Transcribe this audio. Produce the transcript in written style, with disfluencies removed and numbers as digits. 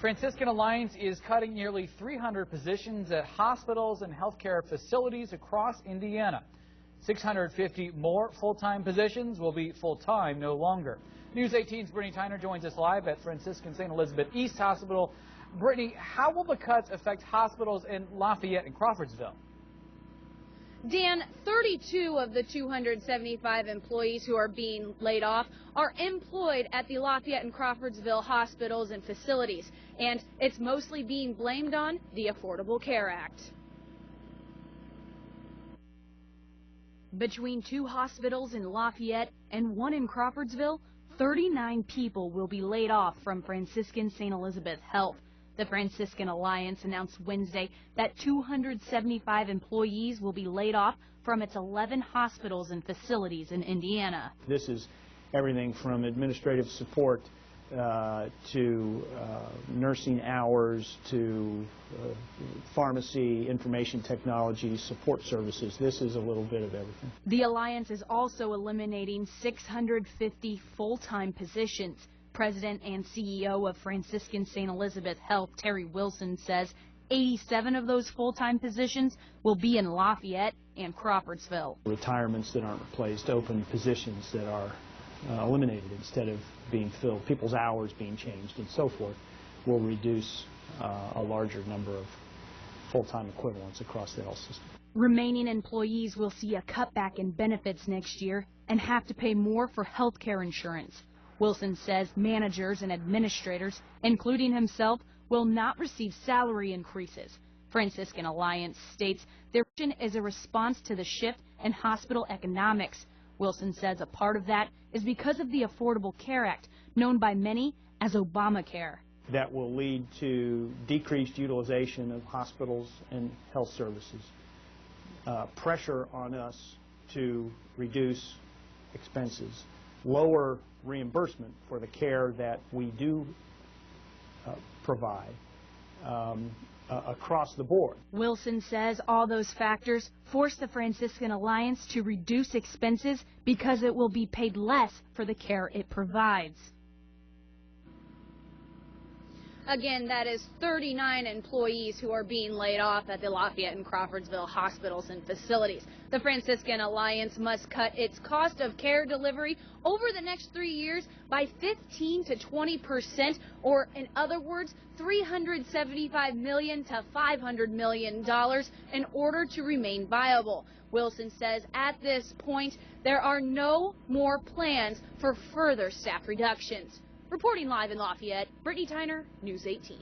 Franciscan Alliance is cutting nearly 300 positions at hospitals and healthcare facilities across Indiana. 650 more full-time positions will be full-time no longer. News 18's Brittany Tyner joins us live at Franciscan St. Elizabeth East Hospital. Brittany, how will the cuts affect hospitals in Lafayette and Crawfordsville? Dan, 32 of the 275 employees who are being laid off are employed at the Lafayette and Crawfordsville hospitals and facilities, and it's mostly being blamed on the Affordable Care Act. Between two hospitals in Lafayette and one in Crawfordsville, 39 people will be laid off from Franciscan St. Elizabeth Health. The Franciscan Alliance announced Wednesday that 275 employees will be laid off from its 11 hospitals and facilities in Indiana. This is everything from administrative support to nursing hours to pharmacy, information technology, support services. This is a little bit of everything. The Alliance is also eliminating 650 full-time positions. President and CEO of Franciscan St. Elizabeth Health, Terry Wilson, says 87 of those full-time positions will be in Lafayette and Crawfordsville. Retirements that aren't replaced, open positions that are eliminated instead of being filled, people's hours being changed and so forth, will reduce a larger number of full-time equivalents across the health system. Remaining employees will see a cutback in benefits next year and have to pay more for health care insurance. Wilson says managers and administrators, including himself, will not receive salary increases. Franciscan Alliance states their action is a response to the shift in hospital economics. Wilson says a part of that is because of the Affordable Care Act, known by many as ObamaCare. That will lead to decreased utilization of hospitals and health services, pressure on us to reduce expenses, lower reimbursement for the care that we do provide across the board. Wilson says all those factors force the Franciscan Alliance to reduce expenses because it will be paid less for the care it provides. Again, that is 39 employees who are being laid off at the Lafayette and Crawfordsville hospitals and facilities. The Franciscan Alliance must cut its cost of care delivery over the next 3 years by 15 to 20%, or in other words, $375 million to $500 million in order to remain viable. Wilson says at this point, there are no more plans for further staff reductions. Reporting live in Lafayette, Brittany Tyner, News 18.